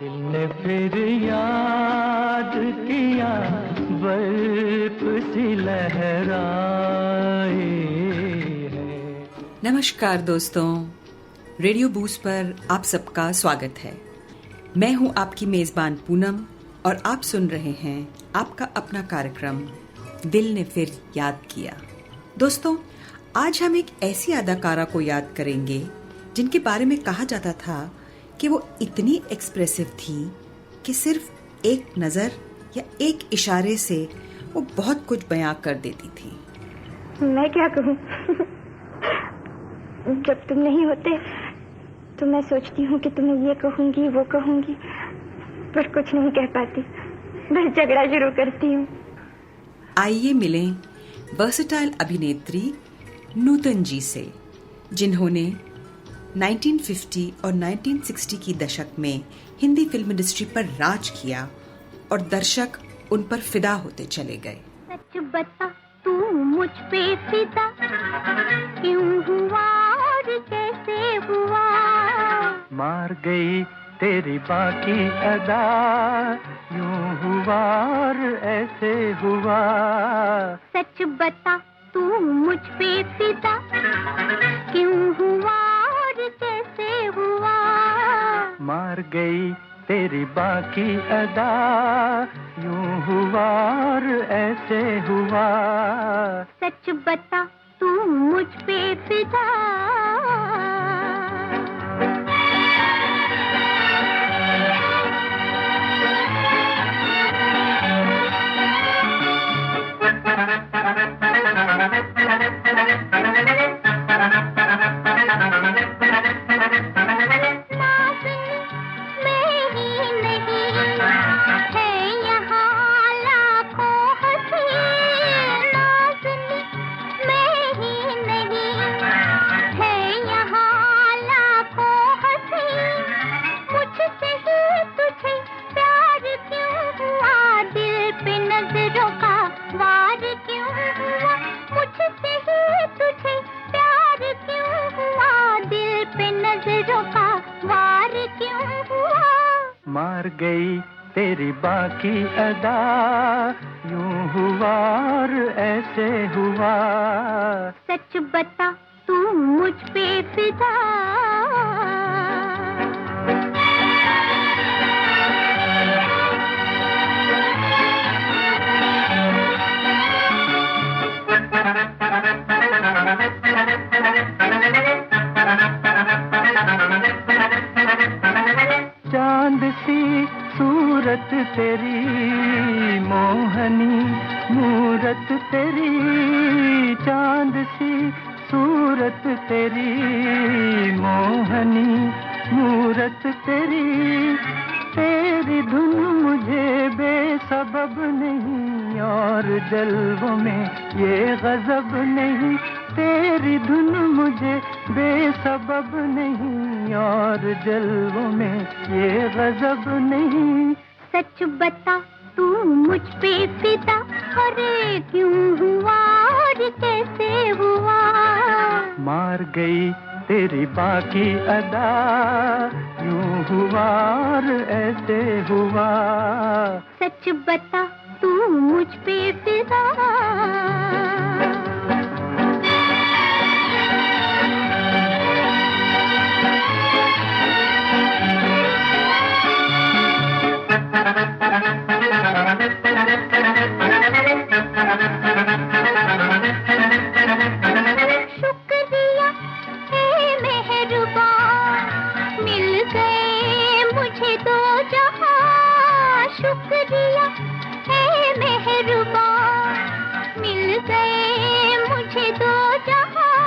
दिल ने फिर याद किया, बर्फ सी लहराए है। नमस्कार दोस्तों, रेडियो बूस्ट पर आप सबका स्वागत है। मैं हूं आपकी मेजबान पूनम और आप सुन रहे हैं आपका अपना कार्यक्रम दिल ने फिर याद किया। दोस्तों, आज हम एक ऐसी अदाकारा को याद करेंगे जिनके बारे में कहा जाता था कि वो इतनी एक्सप्रेसिव थी कि सिर्फ एक नज़र या एक इशारे से वो बहुत कुछ बयां कर देती थी। मैं क्या कहूँ? जब तुम नहीं होते तो मैं सोचती हूँ कि तुम्हें ये कहूँगी वो कहूँगी, पर कुछ नहीं कह पाती, बस झगड़ा शुरू करती हूँ। आइए मिलें वर्सेटाइल अभिनेत्री नूतन जी से, जिन्होंने 1950 और 1960 की दशक में हिंदी फिल्म इंडस्ट्री पर राज किया और दर्शक उन पर फिदा होते चले गए। सच बता, तू मुझ पे फिदा क्यों हुआ और कैसे हुआ? मार गई तेरी बाकी अदा, यूं हुआ और ऐसे हुआ। सच बता, तू मुझ पे फिदा क्यों हुआ और कैसे हुआ? मार गई तेरी बाकी अदा, यूं हुआ और ऐसे हुआ। सच बता, तू मुझ पे फिदा। मार गई तेरी बाकी अदा, यूं हुआ और ऐसे हुआ। सच बता, तू मुझ पे फिदा। चांद सी सूरत तेरी, मोहनी मूरत तेरी। चांद सी सूरत तेरी, मोहनी मूरत तेरी। तेरी धुन मुझे बेसबब नहीं और जल्वों में ये गजब नहीं। तेरी धुन मुझे बेसबब नहीं और जल्वों में ये गजब नहीं। सच बता, तू मुझ पे फिदा, अरे क्यों हुआ और कैसे हुआ? मार गई तेरी बाकी अदा, यूं हुआ और ऐसे हुआ। सच बता, तू मुझ पे फिदा। शुक्रिया है मेहरबान, मिल गए मुझे दो जहां। शुक्रिया है मेहरबान, मिल गए मुझे दो जहां।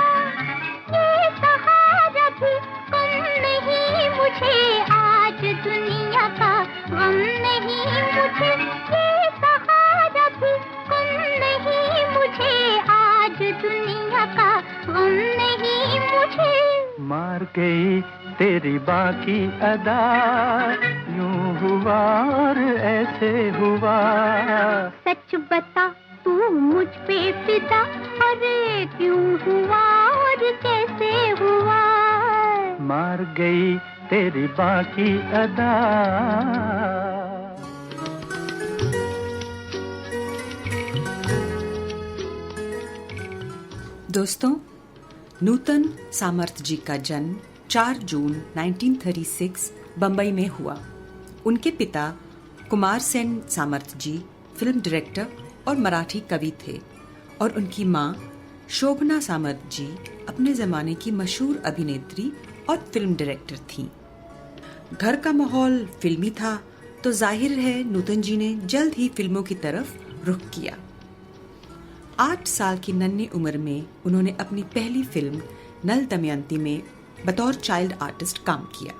ये सहारा भी कम नहीं मुझे, आज दुनिया का गम नहीं मुझे। ये सहारा भी कम नहीं मुझे, आज दुनिया का गम नहीं मुझे। मार गई तेरी बाकी अदा, यूं हुआ और ऐसे हुआ। सच बता, तू मुझ पे फिदा, अरे क्यों हुआ और कैसे हुआ? मार गई तेरी बाकी अदा। दोस्तों, नूतन सामर्थ जी का जन्म 4 जून 1936 बंबई में हुआ। उनके पिता कुमार सेन सामर्थ जी फिल्म डायरेक्टर और मराठी कवि थे और उनकी मां शोभना सामर्थ जी अपने ज़माने की मशहूर अभिनेत्री और फिल्म डायरेक्टर थीं। घर का माहौल फिल्मी था तो जाहिर है नूतन जी ने जल्द ही फिल्मों की तरफ रुख किया। 8 साल की नन्ही उम्र में उन्होंने अपनी पहली फिल्म नल दमयंती में बतौर चाइल्ड आर्टिस्ट काम किया।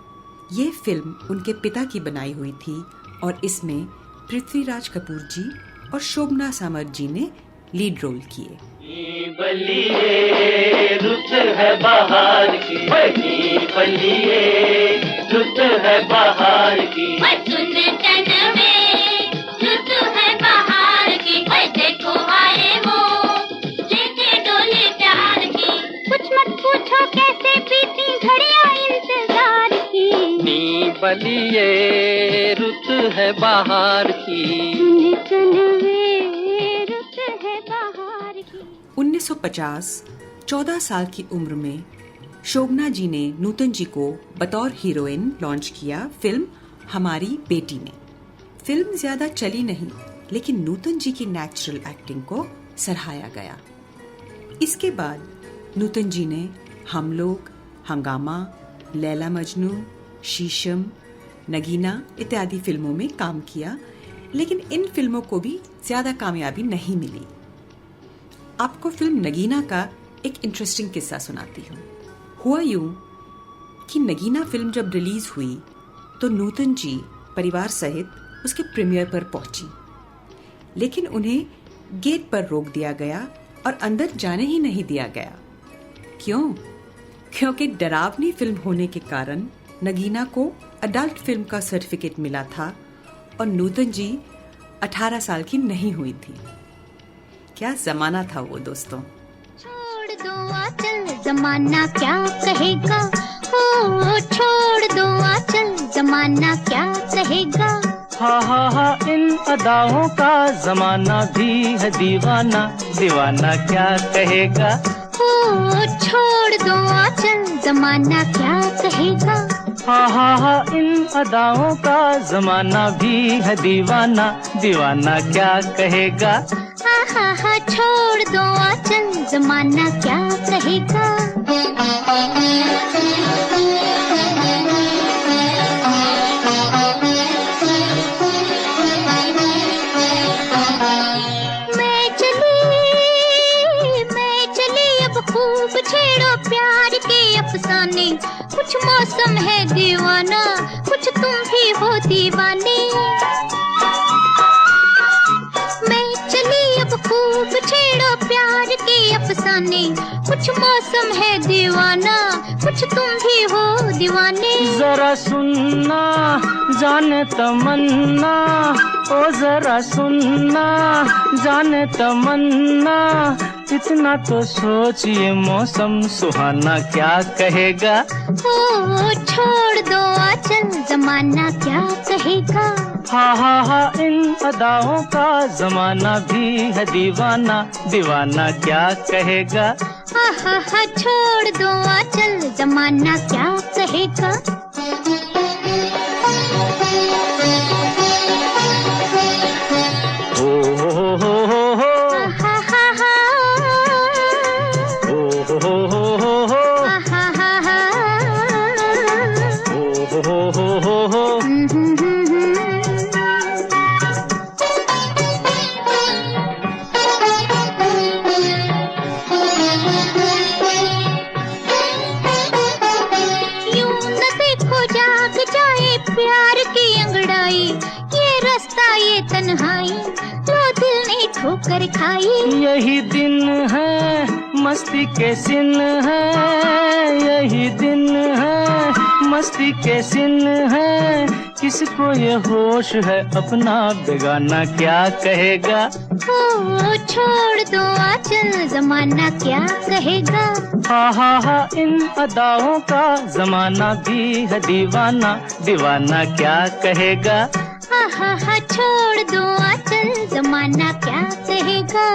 ये फिल्म उनके पिता की बनाई हुई थी और इसमें पृथ्वीराज कपूर जी और शोभना सामर्थ जी ने लीड रोल किए। बलिए रुत है बहार की, बलिए रुत है बहार की, सुन तन में रुत है बहार की, देखो आए वो लेके डोले प्यार की। कुछ मत पूछो कैसे बीती घड़ियां इंतजार की, नी बलिए रुत है बहार की, सुन वे रुत है बहार की। 1950 14 साल की उम्र में शोभना जी ने नूतन जी को बतौर हीरोइन लॉन्च किया फिल्म हमारी बेटी में। फिल्म ज्यादा चली नहीं, लेकिन नूतन जी की नेचुरल एक्टिंग को सराहा गया। इसके बाद नूतन जी ने हम लोग, हंगामा, लैला मजनू, शीशम, नगीना इत्यादि फिल्मों में काम किया, लेकिन इन फिल्मों को भी ज्यादा कामयाबी नहीं मिली। आपको फिल्म नगीना का एक इंटरेस्टिंग किस्सा सुनाती हूँ। हुआ यूं कि नगीना फिल्म जब रिलीज हुई तो नूतन जी परिवार सहित उसके प्रीमियर पर पहुंची, लेकिन उन्हें गेट पर रोक दिया गया और अंदर जाने ही नहीं दिया गया। क्यों? क्योंकि डरावनी फिल्म होने के कारण नगीना को अडल्ट फिल्म का सर्टिफिकेट मिला था और नूतन जी 18 साल की नहीं हुई थी। क्या जमाना था वो दोस्तों। छोड़ दो आंचल जमाना क्या कहेगा, ओ छोड़ दो आंचल जमाना क्या कहेगा। हा इन अदाओं का जमाना भी है दीवाना, दीवाना क्या कहेगा। ओ छोड़ दो आंचल जमाना क्या कहेगा। हा इन अदाओं का जमाना भी है दीवाना, दीवाना क्या कहेगा। हा छोड़ दो आंचल जमाना क्या कहेगा। मैं चली अब खूब छेड़ो प्यार के अफसाने, कुछ मौसम है दीवाना, कुछ तुम भी हो दीवाने। खूब छेड़ो प्यार के अफसाने, कुछ मौसम है दीवाना, कुछ तुम भी हो दीवाने। जरा सुनना जाने तमन्ना, ओ जरा सुनना जाने तमन्ना, इतना तो सोचिए मौसम सुहाना क्या कहेगा। ओ छोड़ दो आंचल जमाना क्या कहेगा। हा इन अदाओं का जमाना भी है दीवाना, दीवाना क्या कहेगा। हा छोड़ दो आंचल जमाना क्या कहेगा। ठोकर खाई। यही दिन है मस्ती के सिन है, यही दिन है मस्ती के सिन है, किसको ये होश है अपना बेगाना क्या कहेगा। ओ छोड़ दो आंचल ज़माना क्या कहेगा। हा इन अदाओं का ज़माना भी है दीवाना, दीवाना क्या कहेगा। हा छोड़ दो आंचल ज़माना क्या कहेगा।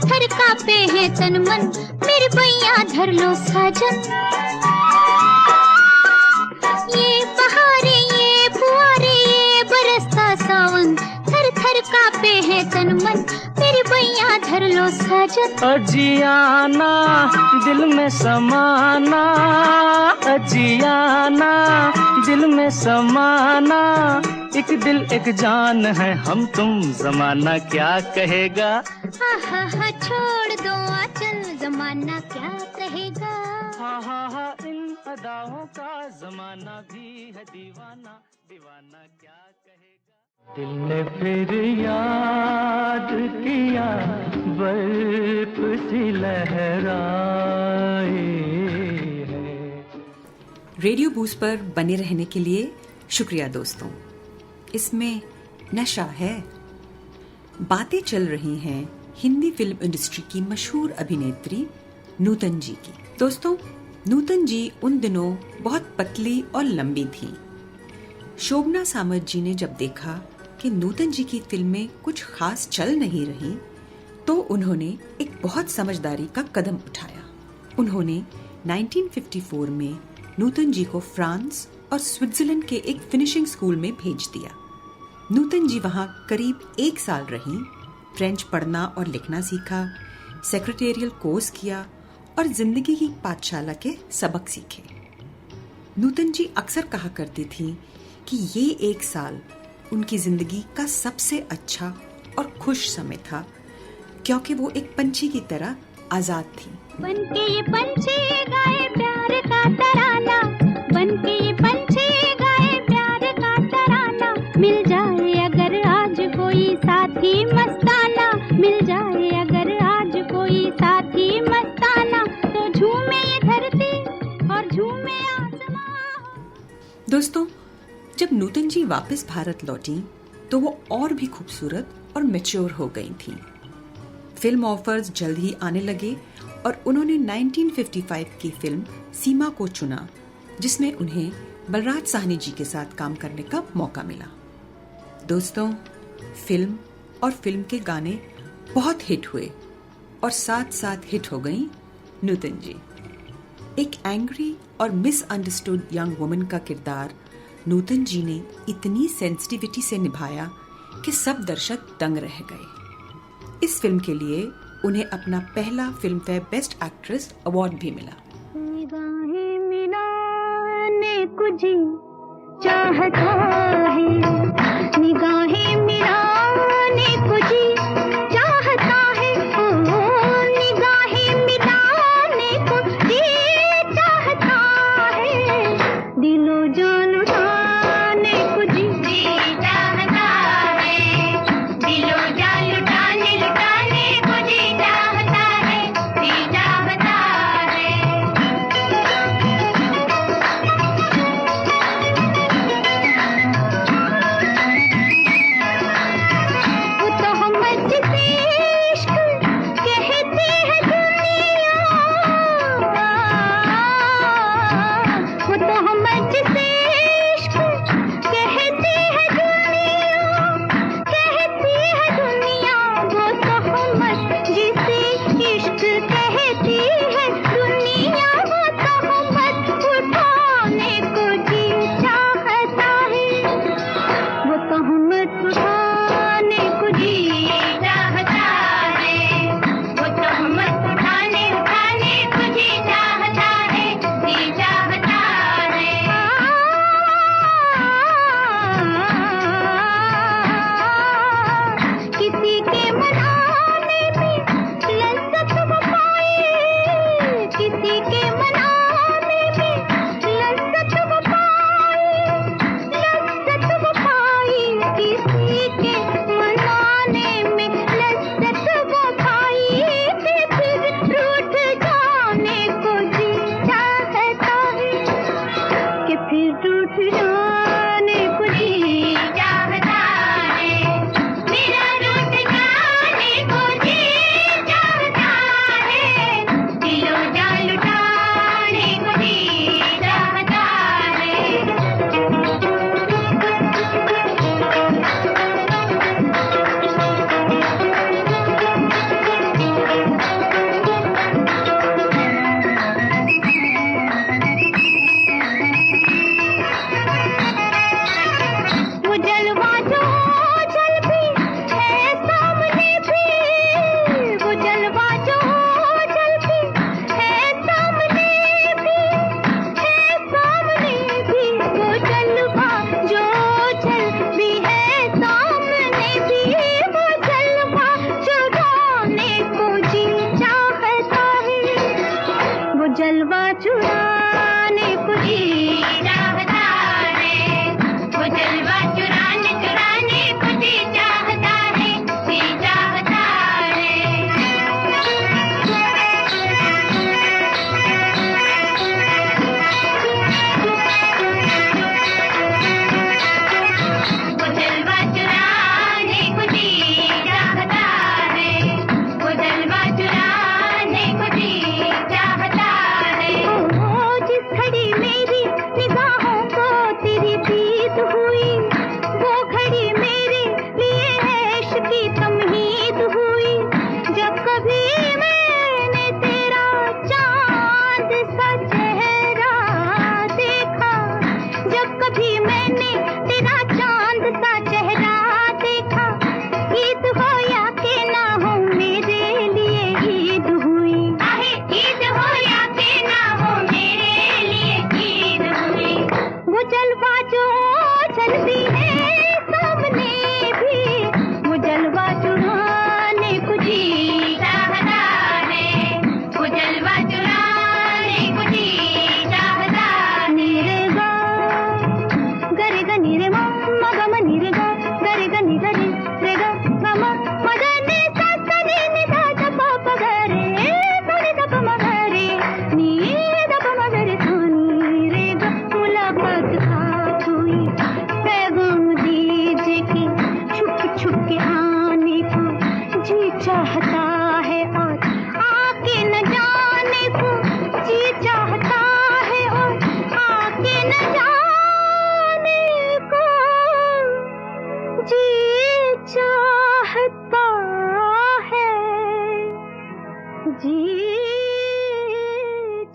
थर कांपे है तन मन, मेरे भैया धर लो साजन। ये बहारे ये फुआरे ये बरसता सावन, थर थर कांपे है तन मन, मेरे भैया धर लो साजन। अजियाना दिल में समाना, अजियाना दिल में समाना, एक दिल एक जान है हम तुम, ज़माना क्या कहेगा। हा छोड़ दो आंचल ज़माना क्या कहेगा। हा इन अदाओं का ज़माना भी है दीवाना, दीवाना क्या कहेगा। दिल ने फिर याद किया बर्फ सी लहराए है। रेडियो बूस्ट पर बने रहने के लिए शुक्रिया दोस्तों। इसमें नशा है। बातें चल रही हैं हिंदी फिल्म इंडस्ट्री की मशहूर अभिनेत्री नूतन जी की। दोस्तों, नूतन जी उन दिनों बहुत पतली और लंबी थी। शोभना सामंत जी ने जब देखा कि नूतन जी की फिल्में कुछ खास चल नहीं रही, तो उन्होंने एक बहुत समझदारी का कदम उठाया। उन्होंने 1954 में नूतन जी को फ्रांस और स्विट्जरलैंड के एक फिनिशिंग स्कूल में भेज दिया। नूतन जी वहां करीब 1 साल रहीं, फ्रेंच पढ़ना और लिखना सीखा, सेक्रेटेरियल कोर्स किया और जिंदगी की पाठशाला के सबक सीखे। नूतन जी अक्सर कहा करती थी कि ये 1 साल उनकी जिंदगी का सबसे अच्छा और खुश समय था, क्योंकि वो एक पंछी की तरह आजाद थी। बनके ये पंछी गाए प्यार का तराना, बनके ये पंछी गाए प्यार का तराना, मिल जाए अगर आज कोई साथी मस्ताना, मिल जाए अगर आज कोई साथी मस्ताना, तो झूमे ये धरती और झूमे आसमां। दोस्तों, जब नूतन जी वापस भारत लौटी तो वो और भी खूबसूरत और मैच्योर हो गई थी। फिल्म ऑफर्स जल्द ही आने लगे और उन्होंने 1955 की फिल्म सीमा को चुना, जिसमें उन्हें बलराज साहनी जी के साथ काम करने का मौका मिला। दोस्तों, फिल्म और फिल्म के गाने बहुत हिट हुए और साथ साथ हिट हो गई नूतन जी। एक एंग्री और मिसअंडरस्टूड यंग वुमन का किरदार नूतन जी ने इतनी सेंसिटिविटी से निभाया कि सब दर्शक दंग रह गए। इस फिल्म के लिए उन्हें अपना पहला film fair best actress award भी मिला। निगाहें मिलाने को जी चाहता है, निगाहें मिलाने को जी चाहता है, ओ निगाहें मिलाने को जी चाहता है, दिलो जान लुटाने को जी चाहता है, दिलो जान लुटाने को जी चाहता है, जी चाहता है।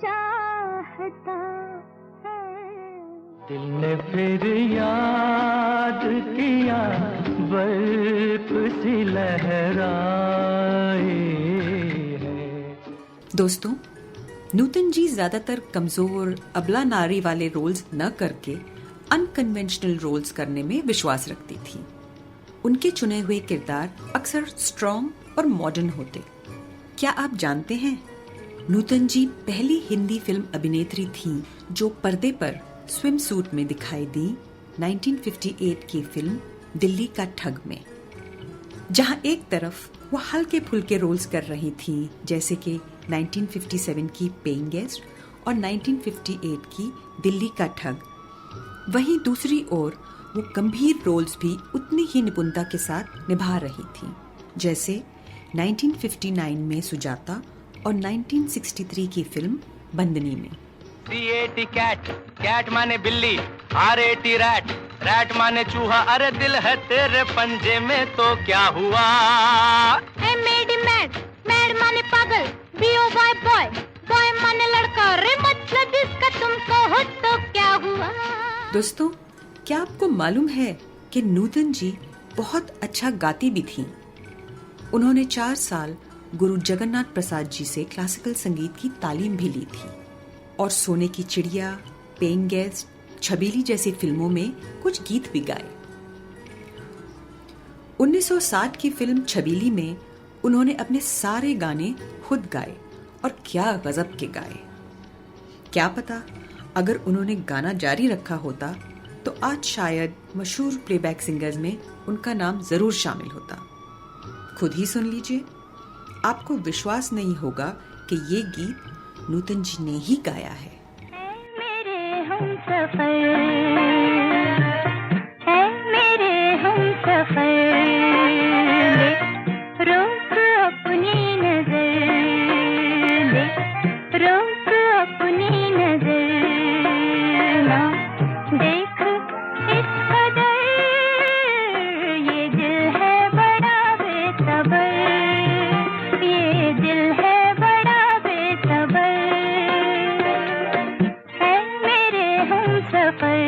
चाहता है। दिल ने फिर याद किया, बर्फ सी लहराए है। दोस्तों, नूतन जी ज्यादातर कमजोर अबला नारी वाले रोल्स न करके अनकन्वेंशनल रोल्स करने में विश्वास रखती थी। उनके चुने हुए किरदार अक्सर स्ट्रॉन्ग और मॉडर्न होते। क्या आप जानते हैं, नूतन जी पहली हिंदी फिल्म अभिनेत्री थीं जो पर्दे पर स्विम सूट में दिखाई दी 1958 की फिल्म दिल्ली का ठग में, जहां एक तरफ वो हल्के फुल्के रोल्स कर रही थीं, जैसे कि 1957 की पेइंग गेस्ट और 1958 की दिल्ली का ठग, वहीं दूसरी ओर वो गंभीर रोल्स भी उतनी ही निपुणता के साथ निभा रही थीं, जैसे 1959 में सुजाता और 1963 की फिल्म बंदनी में। C-A-T कैट, कैट माने बिल्ली, R-A-T रैट, रैट माने चूहा, अरे दिल है तेरे पंजे में तो क्या हुआ। I made him mad, mad माने पागल, B-O-Y boy, boy माने लड़का, रे मतलब इसका तुमको हो तो क्या हुआ। दोस्तों, क्या आपको मालूम है कि नूतन जी बहुत अच्छा गाती भी थीं? उन्होंने 4 साल गुरु जगन्नाथ प्रसाद जी से क्लासिकल संगीत की तालीम भी ली थी और सोने की चिड़िया, पेइंग गेस्ट, छबीली जैसी फिल्मों में कुछ गीत भी गाए। 1960 की फिल्म छबीली में उन्होंने अपने सारे गाने खुद गाए और क्या गजब के गाए। क्या पता अगर उन्होंने गाना जारी रखा होता तो आज शायद मशहूर प्लेबैक सिंगर्स में उनका नाम जरूर शामिल होता। खुद ही सुन लीजिए, आपको विश्वास नहीं होगा कि ये गीत नूतन जी ने ही गाया है। मेरे हमसफर, है मेरे हमसफर, रोक अपनी नजर, रोक अपनी नजर, ना देख इस कदर, ये दिल है बड़ा बेसबर, ये दिल है बड़ा बेसबर, है मेरे हमसफर।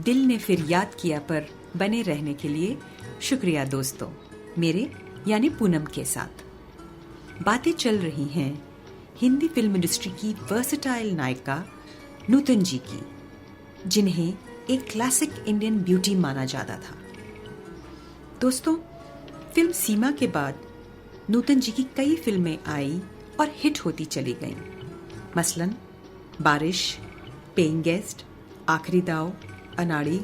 दिल ने फिर याद किया पर बने रहने के लिए शुक्रिया दोस्तों, मेरे यानी पूनम के साथ। बातें चल रही हैं हिंदी फिल्म इंडस्ट्री की वर्सेटाइल नायिका नूतन जी की, जिन्हें एक क्लासिक इंडियन ब्यूटी माना जाता था। दोस्तों, फिल्म सीमा के बाद नूतन जी की कई फिल्में आई और हिट होती चली गईं। मसलन बारिश, पेइंग गेस्ट, आखिरी दाव, अनाड़ी,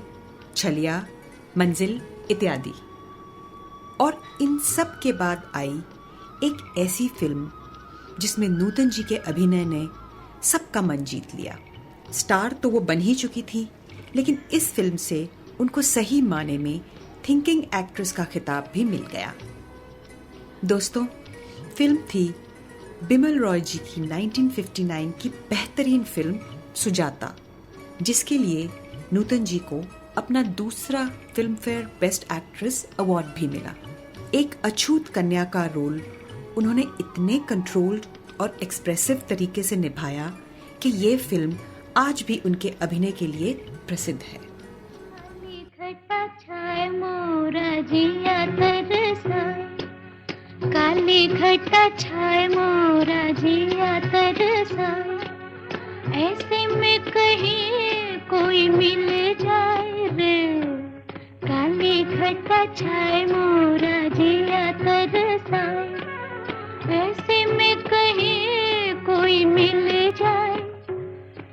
छलिया, मंजिल इत्यादि। और इन सब के बाद आई एक ऐसी फिल्म जिसमें नूतन जी के अभिनय ने सबका मन जीत लिया। स्टार तो वो बन ही चुकी थी, लेकिन इस फिल्म से उनको सही माने में थिंकिंग एक्ट्रेस का खिताब भी मिल गया। दोस्तों, फिल्म थी बिमल रॉय जी की 1959 की बेहतरीन फिल्म सुजाता, जिसके लिए नूतन जी को अपना दूसरा film fair best actress award भी मिला। एक अछूत कन्या का रोल उन्होंने इतने कंट्रोल्ड और एक्सप्रेसिव तरीके से निभाया कि ये फिल्म आज भी उनके अभिनय के लिए प्रसिद्ध है। काली घटा छाए मोरा जिया तरसा, ऐसे में कहीं कोई मिल जाए रे। काली घटा छाए मोरा जिया तरसा, ऐसे में कहीं कोई मिल जाए।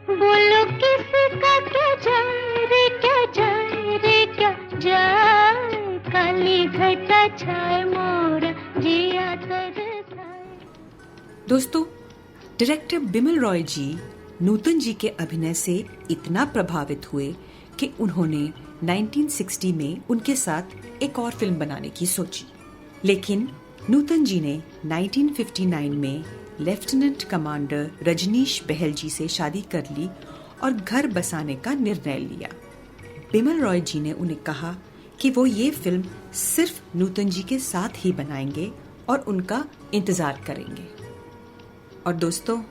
बोलो किसका क्या जाए रे, क्या जाए रे, क्या जाए। काली घटा छाए मोरा जिया तरसा। दोस्तों, डायरेक्टर बिमल रॉय जी नूतन जी के अभिनय से इतना प्रभावित हुए कि उन्होंने 1960 में उनके साथ एक और फिल्म बनाने की सोची। लेकिन नूतन जी ने 1959 में लेफ्टिनेंट कमांडर रजनीश बहल जी से शादी कर ली और घर बसाने का निर्णय लिया। बिमल रॉय जी ने उन्हें कहा कि वो ये फिल्म सिर्फ नूतन जी के साथ ही बनाएंगे और उनका इंतजार करेंगे। और दोस्तों,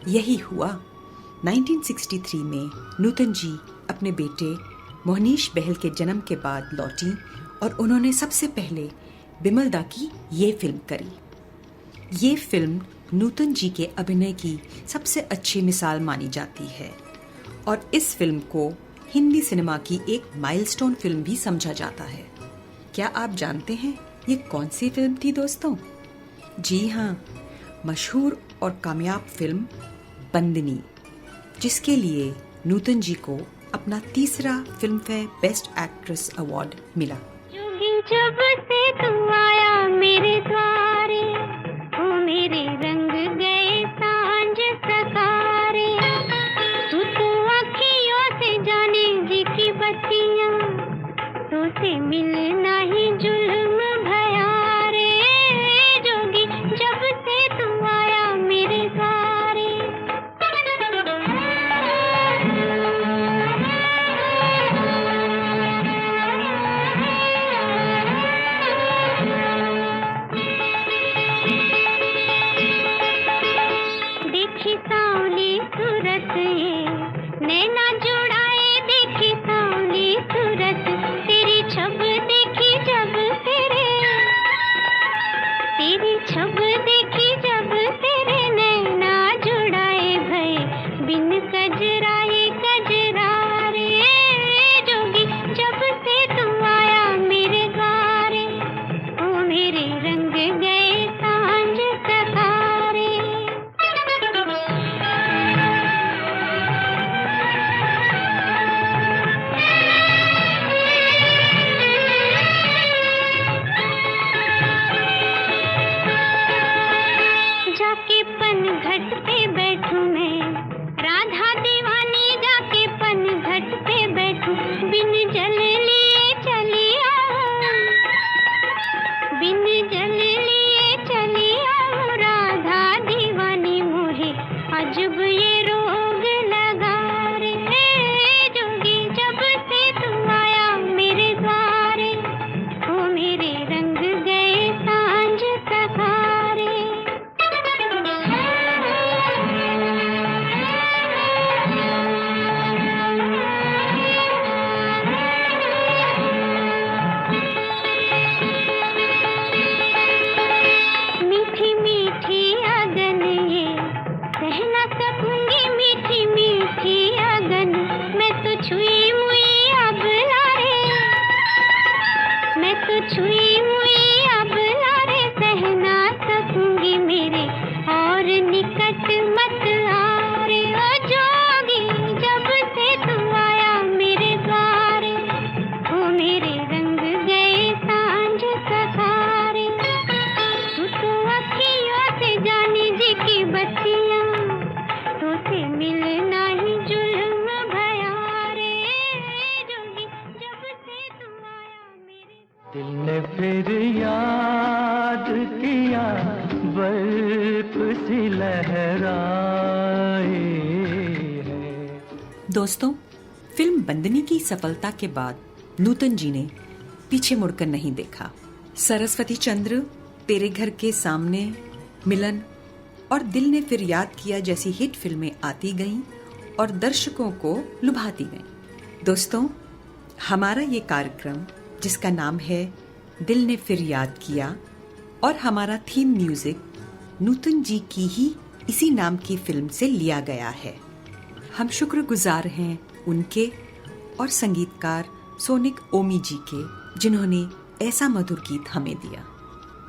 यही हुआ। 1963 में नूतन जी अपने बेटे मोहनीश बहल के जन्म के बाद लौटी और उन्होंने सबसे पहले बिमल दा की ये फिल्म करी। ये फिल्म नूतन जी के अभिनय की सबसे अच्छी मिसाल मानी जाती है और इस फिल्म को हिंदी सिनेमा की एक माइलस्टोन फिल्म भी समझा जाता है। क्या आप जानते हैं ये कौन सी फिल्म थी दोस्तों? जी हाँ, मशहूर और कामयाब फिल्म बंदनी, जिसके लिए नूतन जी को अपना तीसरा film fair best actress award मिला। जब से तू आया मेरे द्वारे, ओ मेरे रंग गए सांझ सतारे। तू अखियों से जाने जी की बत्तियां, तो से मिलना ही जुल्म भया रे। जोगी जब से तू आया मेरे द्वारे। देखी सांवली सूरत ये नैना जुड़ाए, देखी सांवली सूरत तेरी छब देखी जब तेरी छब देखी जब तेरे नैना जुड़ाए भय बिन कजराए कजरारे। जोगी जब से तू आया मेरे द्वारे, ओ मेरे रंग गए सांझ सतारे। छुई मुई अब ना रे, मैं तो छुई मुई अब ना रे, सह ना सकूंगी मेरे और निकट मत आ रे। ओ जोगी जब से तू आया मेरे द्वार, ओ मेरे रंग गए सांझ सखारे। तू तो अखियों से जानी जी की बत्तियां, तो से मिलना ही जुल्म भया रे। जोगी जब से तू आया मेरे दिल ने फिर याद किया, बर्फ सी लहराए है। दोस्तों, फिल्म बंदनी की सफलता के बाद नूतन जी ने पीछे मुड़कर नहीं देखा। सरस्वती चंद्र, तेरे घर के सामने, मिलन और दिल ने फिर याद किया जैसी हिट फिल्में आती गईं और दर्शकों को लुभाती गईं। दोस्तों, हमारा ये कार्यक्रम जिसका नाम है दिल ने फिर याद किया और हमारा थीम म्यूजिक नूतन जी की ही इसी नाम की फिल्म से लिया गया है। हम शुक्रगुजार हैं उनके और संगीतकार सोनिक ओमी जी के, जिन्होंने ऐसा मधुर गीत हमें दिया।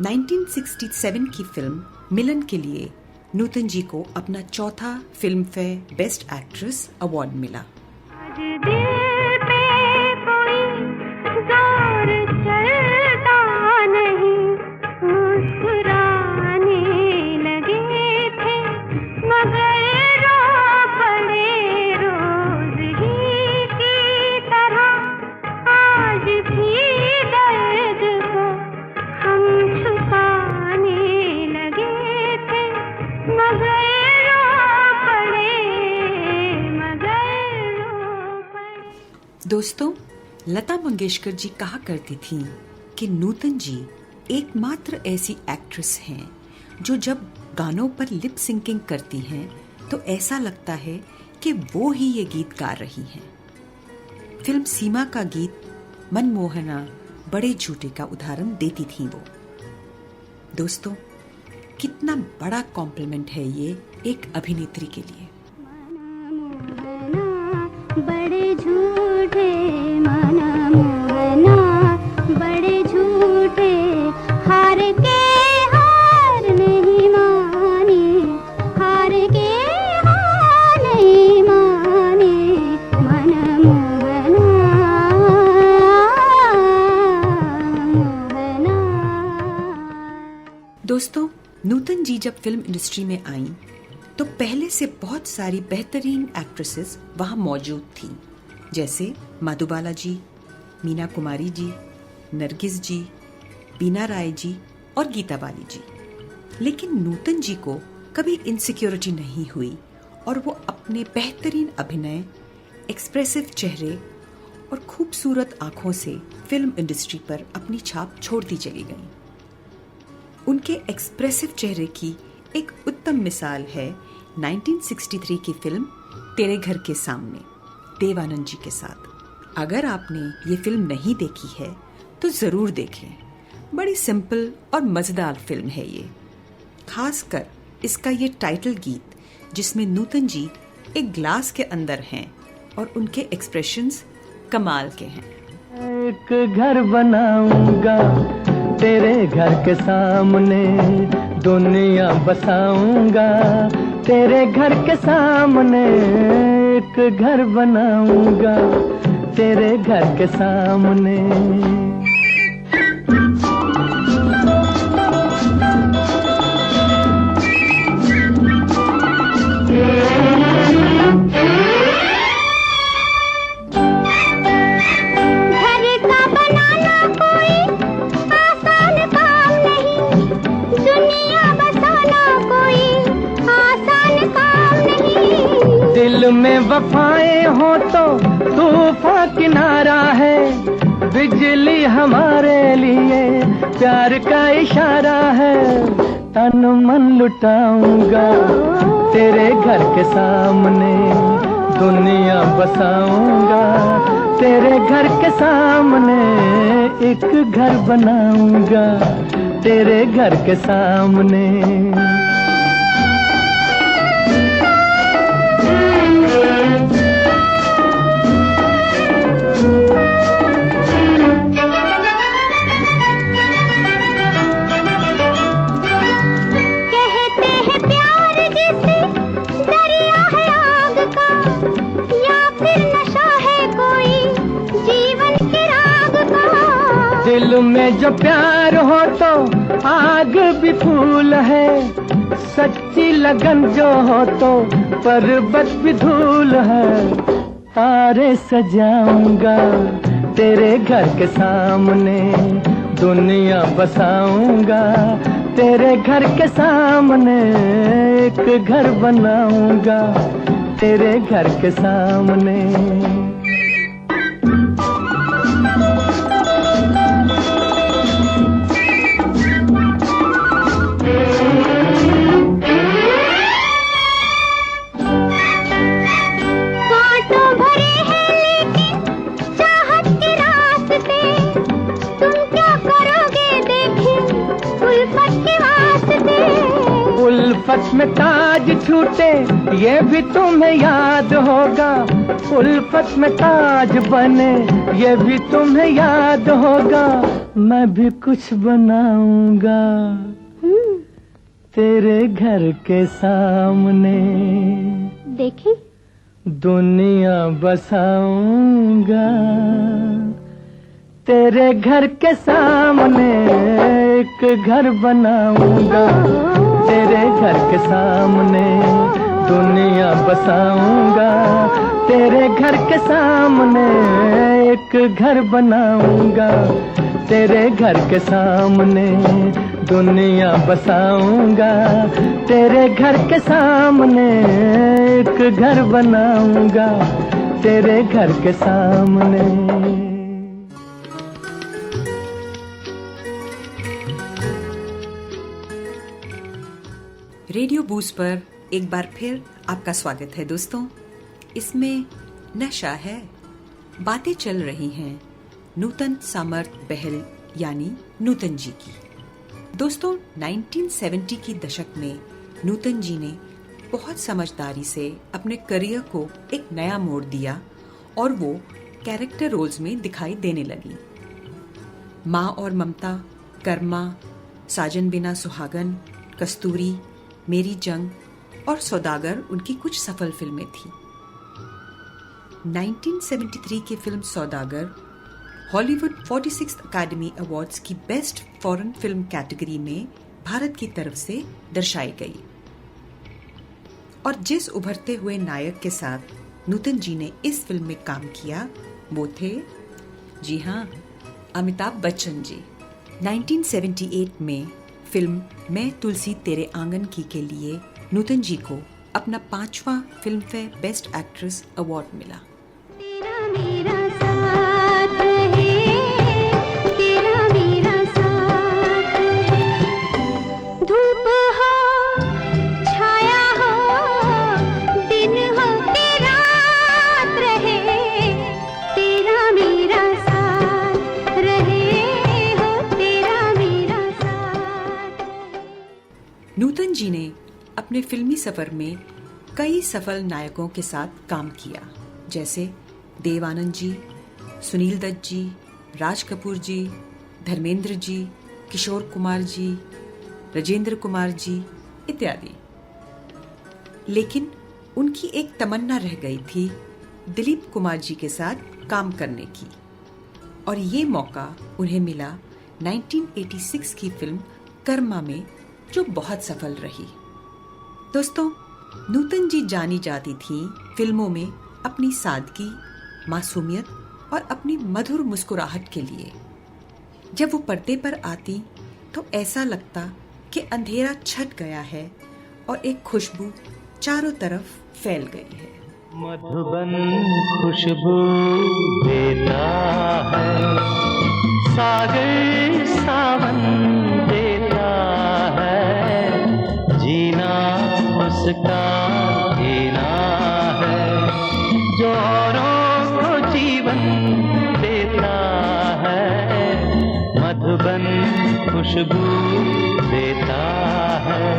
1967 की फिल्म मिलन के लिए नूतन जी को अपना चौथा film fair best actress award मिला। आज दिल पे कोई जोर चलता नहीं, मुस्कुराने लगे थे मगर रो पड़े रोज ही की तरह। आज भी दर्द को हम छुपाने लगे थे मगर रो पड़े। दोस्तों, लता मंगेशकर जी कहा करती थीं कि नूतन जी एकमात्र ऐसी एक्ट्रेस हैं जो जब गानों पर लिप सिंकिंग करती हैं तो ऐसा लगता है कि वो ही ये गीत गा रही हैं। फिल्म सीमा का गीत मनमोहना बड़े झूठे का उदाहरण देती थीं वो। दोस्तों, कितना बड़ा कॉम्प्लीमेंट है ये एक अभिनेत्री के लिए। बड़े झूठे माना मोहना, बड़े झूठे हार के हार नहीं माने, हार के हार नहीं माने, मन मोहना मोहना। दोस्तों, नूतन जी जब फिल्म इंडस्ट्री में आईं तो पहले से बहुत सारी बेहतरीन एक्ट्रेसेस वहां मौजूद थीं, जैसे मधुबाला जी, मीना कुमारी जी, नरगिस जी, बीना राय जी और गीता बाली जी। लेकिन नूतन जी को कभी इनसिक्योरिटी नहीं हुई और वो अपने बेहतरीन अभिनय, एक्सप्रेसिव चेहरे और खूबसूरत आंखों से फिल्म इंडस्ट्री पर अपनी छाप छोड़ती चली गईं। उनके एक्सप्रेसिव चेहरे की एक उत्तम मिसाल है 1963 की फिल्म तेरे घर के सामने, देव आनंद जी के साथ। अगर आपने ये फिल्म नहीं देखी है तो ज़रूर देखें। बड़ी सिंपल और मज़ेदार फिल्म है ये, खासकर इसका ये टाइटल गीत जिसमें नूतन जी एक ग्लास के अंदर हैं और उनके एक्सप्रेशंस कमाल के हैं। एक घर बनाऊंगा तेरे घर के सामने, दुनिया बसाऊंगा तेरे घर के सामने। एक घर बनाऊंगा तेरे घर के सामने। दिल में वफाएं हो तो तूफान किनारा है, बिजली हमारे लिए प्यार का इशारा है। तन मन लुटाऊंगा तेरे घर के सामने, दुनिया बसाऊंगा तेरे घर के सामने। एक घर बनाऊंगा तेरे घर के सामने। में जो प्यार हो तो आग भी फूल है, सच्ची लगन जो हो तो पर्वत भी धूल है। तारे सजाऊंगा तेरे घर के सामने, दुनिया बसाऊंगा तेरे घर के सामने, एक घर बनाऊंगा तेरे घर के सामने। उल्फत में ताज छूटे ये भी तुम्हें याद होगा, उल्फत में ताज बने ये भी तुम्हें याद होगा। मैं भी कुछ बनाऊंगा तेरे घर के सामने, देखी दुनिया बसाऊंगा तेरे घर के सामने, एक घर बनाऊंगा तेरे घर के सामने, दुनिया बसाऊंगा तेरे घर के सामने, एक घर बनाऊंगा तेरे घर के सामने, दुनिया बसाऊंगा तेरे घर के सामने, एक घर बनाऊंगा तेरे घर के सामने। रेडियो बूस्ट पर एक बार फिर आपका स्वागत है दोस्तों। इसमें नशा है, बातें चल रही हैं नूतन सामर्थ बहल यानी नूतन जी की। दोस्तों 1970 की दशक में नूतन जी ने बहुत समझदारी से अपने करियर को एक नया मोड़ दिया और वो कैरेक्टर रोल्स में दिखाई देने लगी। माँ और ममता, कर्मा, साजन बिना सुहागन, कस्तूरी, मेरी जंग और सौदागर उनकी कुछ सफल फिल्में थीं। 1973 की फिल्म सौदागर हॉलीवुड 46th अकादमी अवार्ड्स की बेस्ट फॉरेन फिल्म कैटेगरी में भारत की तरफ से दर्शाई गई। और जिस उभरते हुए नायक के साथ नूतन जी ने इस फिल्म में काम किया वो थे, जी हाँ, अमिताभ बच्चन जी। 1978 में फिल्म मैं तुलसी तेरे आंगन की के लिए नूतन जी को अपना 5वां Filmfare best actress award मिला। तेरा मेरा साथ है, तेरा मेरा साथ है। धूप हो छाया हो, दिन हो के रात रहे, तेरा मेरा साथ रहे हो, तेरा मेरा साथ। नूतन जी ने अपने फिल्मी सफर में कई सफल नायकों के साथ काम किया, जैसे देव आनंद जी, सुनील दत्त जी, राज कपूर जी, धर्मेंद्र जी, किशोर कुमार जी, राजेंद्र कुमार जी इत्यादि। लेकिन उनकी एक तमन्ना रह गई थी दिलीप कुमार जी के साथ काम करने की, और ये मौका उन्हें मिला 1986 की फिल्म कर्मा में, जो बहुत सफल रही। दोस्तों, नूतन जी जानी जाती थी फिल्मों में अपनी सादगी, मासूमियत और अपनी मधुर मुस्कुराहट के लिए। जब वो पर्दे पर आती तो ऐसा लगता कि अंधेरा छट गया है और एक खुशबू चारों तरफ फैल गई है। मधुबन खुशबू देता है, सागर सावन देता है, जीना उसका जीना है, जो औरों को जीवन देता है, मधुबन खुशबू देता है।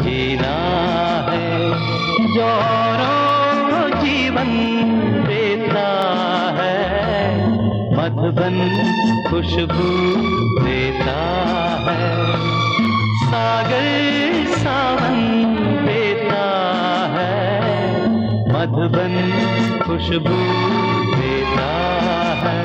जीना है, जो औरों को जीवन देता है, मधुबन खुशबू देता है, सागर सावन देता है, मधुबन खुशबू देता है।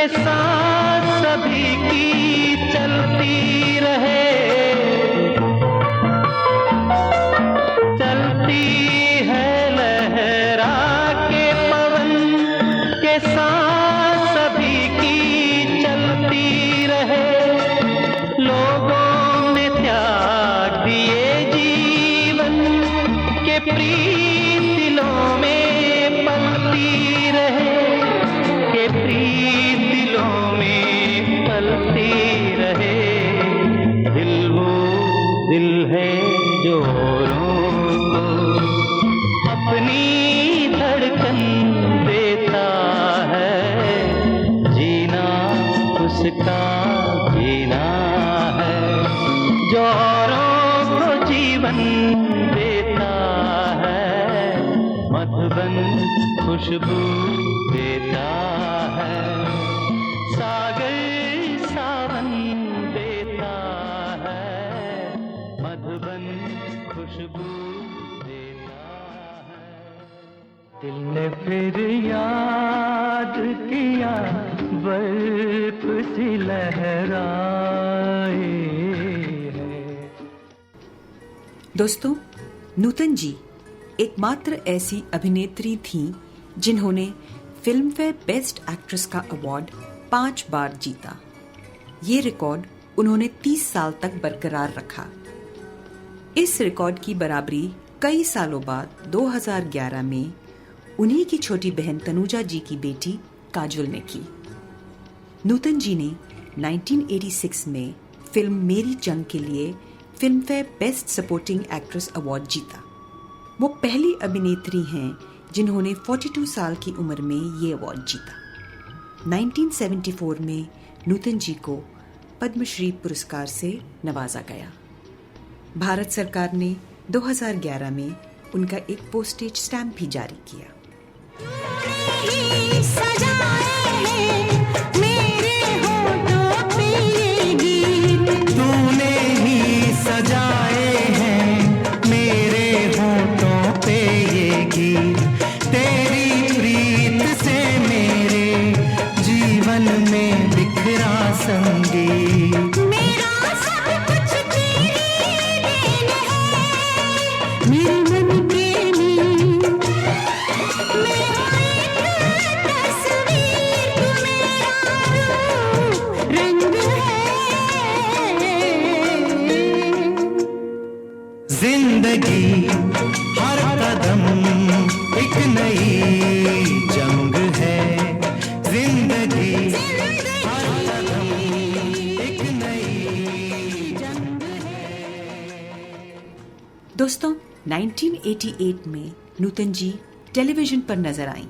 सांस सभी की चलती रहे, चलती है लहरा के पवन के सांस सभी की चलती रहे, लोगों ने त्याग दिए जीवन के प्रीत दिलों में पलती रहे, के प्रीत दिलों में पलती रहे, दिल वो दिल है जो औरों को अपनी धड़कन देता है, जीना उसका जीना है, जो औरों को जीवन देता है, मधुबन खुशबू देता है, सागर सावन देता है, मधुबन खुशबू देता है। दिल ने फिर याद किया बर्फ सी लहराए है। दोस्तों, नूतन जी एकमात्र ऐसी अभिनेत्री थीं जिन्होंने फिल्मफेयर बेस्ट एक्ट्रेस का अवार्ड 5 बार जीता। ये रिकॉर्ड उन्होंने 30 साल तक बरकरार रखा। इस रिकॉर्ड की बराबरी कई सालों बाद 2011 में उन्हीं की छोटी बहन तनुजा जी की बेटी काजोल ने की। नूतन जी ने 1986 में फिल्म मेरी जंग के लिए Filmfare best supporting actress award जीता। वो पहली अभिनेत्री हैं जिन्होंने 42 साल की उम्र में ये अवार्ड जीता। 1974 में नूतन जी को पद्मश्री पुरस्कार से नवाजा गया। भारत सरकार ने 2011 में उनका एक पोस्टेज स्टैम्प भी जारी किया। तूने ही सजाए हैं मेरे होठों पे ये गीत, तेरी प्रीत से मेरे जीवन में बिखरा संगीत, मेरा सब कुछ तेरी देन है, मेरे मन प्रेमी, मेरा एक तस्वीर, तू मेरा रूप रंग है। जिंदगी हर कदम एक नई जंग है, जिंदगी हर कदम एक नई जंग है। दोस्तों, 1988 में नूतन जी टेलीविजन पर नजर आईं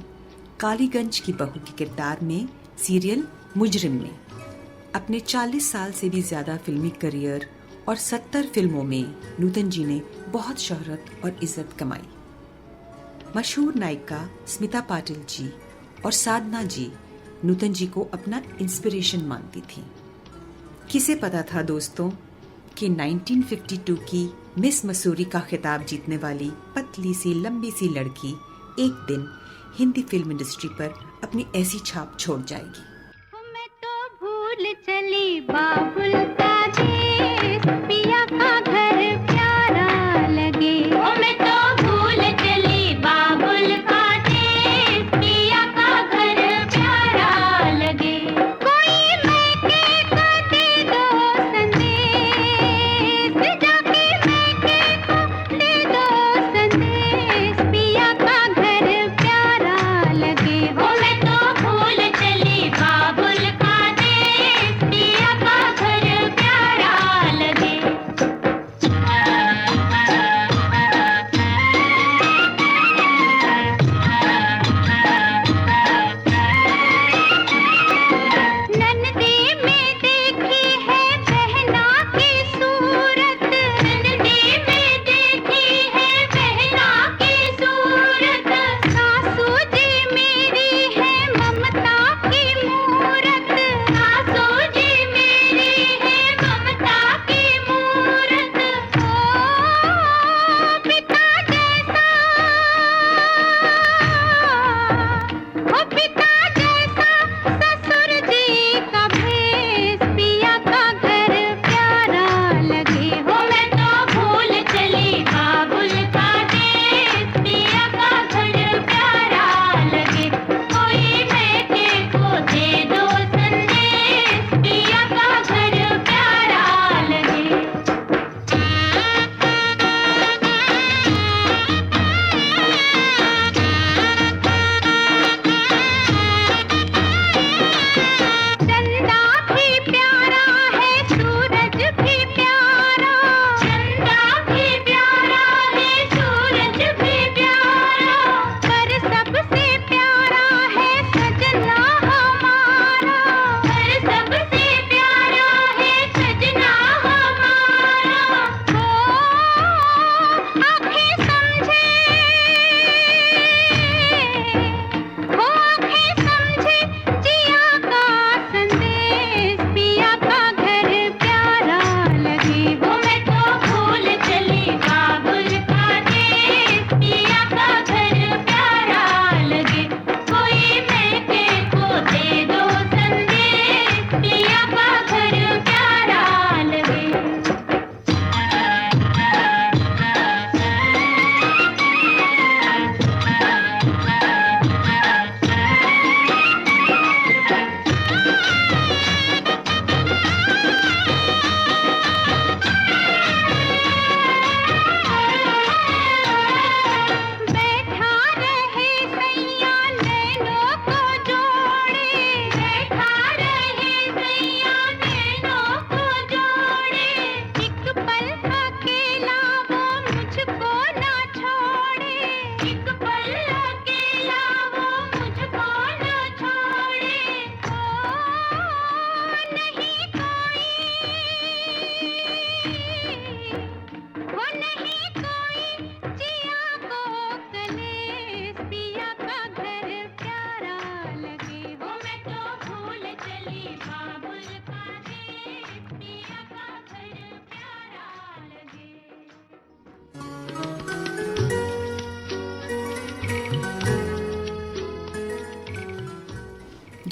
कालीगंज की बहू के किरदार में सीरियल मुजरिम में। अपने 40 साल से भी ज्यादा फिल्मी करियर और 70 फिल्मों में नूतन जी ने बहुत शोहरत और इज्जत कमाई। मशहूर नायिका स्मिता पाटिल जी और साधना जी नूतन जी को अपना इंस्पिरेशन मानती थी। किसे पता था दोस्तों कि 1952 की मिस मसूरी का खिताब जीतने वाली पतली सी लंबी सी लड़की एक दिन हिंदी फिल्म इंडस्ट्री पर अपनी ऐसी छाप छोड़ जाएगी। मैं तो भूल चली बाबुल का देश, पिया का घर प्यारा लगे। मैं तो भूल चली बाबुल का देश, पिया का घर प्यारा लगे। कोई मैके को दे दो संदेश, जाके मैके को दे दो संदेश, पिया का घर प्यारा लगे। मैं तो भूल चली बाबुल का देश, पिया का घर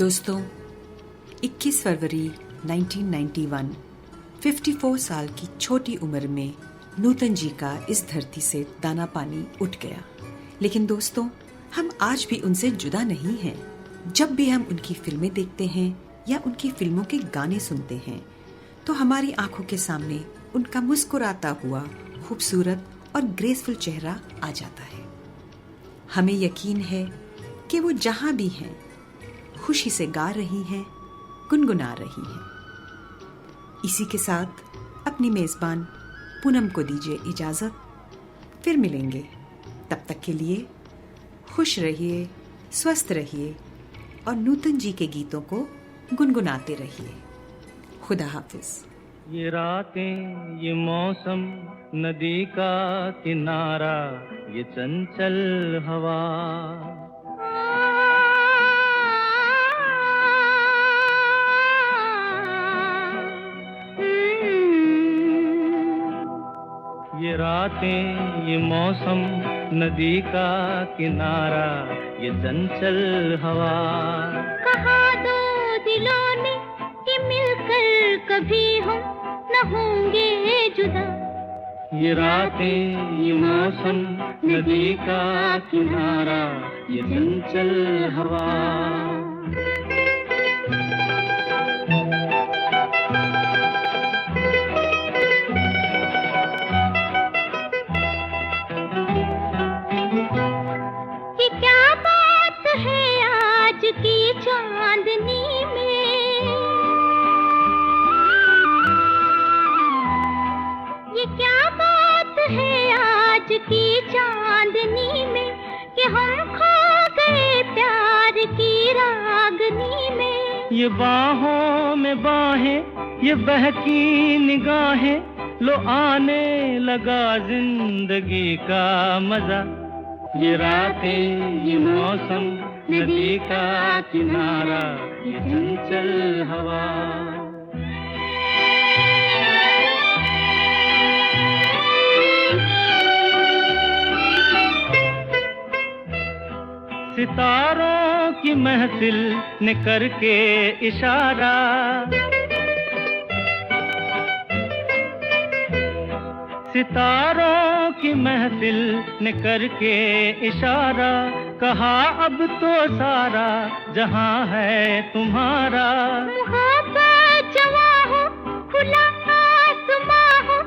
दोस्तों, 21 फरवरी 1991 54 साल की छोटी उम्र में नूतन जी का इस धरती से दाना पानी उठ गया। लेकिन दोस्तों, हम आज भी उनसे जुदा नहीं हैं। जब भी हम उनकी फिल्में देखते हैं या उनकी फिल्मों के गाने सुनते हैं तो हमारी आंखों के सामने उनका मुस्कुराता हुआ खूबसूरत और ग्रेसफुल चेहरा आ जाता है। हमें यकीन है कि वो जहां भी हैं खुशी से गा रही हैं, गुनगुना रही हैं। इसी के साथ अपनी मेजबान पूनम को दीजिए इजाजत। फिर मिलेंगे, तब तक के लिए खुश रहिए, स्वस्थ रहिए और नूतन जी के गीतों को गुनगुनाते रहिए। खुदा हाफिज। ये रातें, ये मौसम, नदी का किनारा, ये चंचल हवा, ये रातें, ये मौसम, नदी का किनारा, ये चंचल हवा। कहा दो दिलों ने कि मिलकर कभी हम न होंगे जुदा। ये रातें, ये मौसम, नदी का किनारा, ये चंचल हवा। ये क्या बात है आज की चांदनी में, ये क्या बात है आज की चांदनी में कि हम खो गए प्यार की रागनी में। ये बाहों में बाहें, ये बहकी निगाहें, लो आने लगा जिंदगी का मजा। ये रातें, ये मौसम, नदी का किनारा, ये चंचल हवा। सितारों की महफिल ने करके इशारा, सितारों की महफिल ने करके इशारा, कहा अब तो सारा जहां है तुम्हारा। मोहब्बत जवां हो, खुला आसमां हो,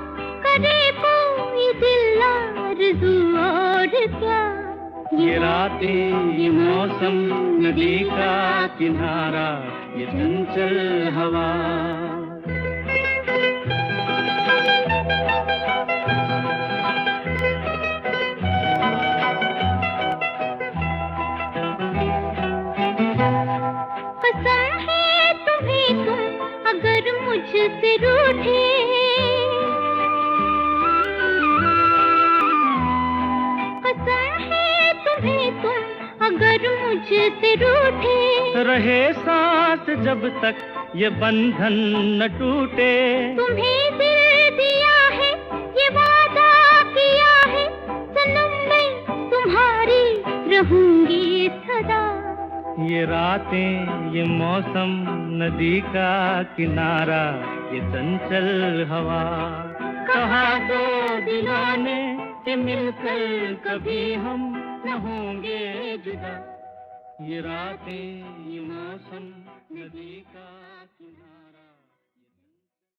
करे कोई दिल आरज़ू और क्या। ये रातें, ये मौसम, नदी का किनारा, ये चंचल हवा। कसम है तुम्हें तुम अगर मुझसे रूठे, कसम है तुम्हें तुम अगर मुझसे रूठे, रहे सांस जब तक ये बंधन न टूटे। तुम्हें दिल दिया है, ये वादा किया है, सनम मैं तुम्हारी रहूंगी सदा। ये रातें, ये मौसम, नदी का किनारा, ये चंचल हवा। कहा दो दिलों ने कि मिलकर कभी हम न होंगे जुदा। ये रातें, ये मौसम, नदी का किनारा।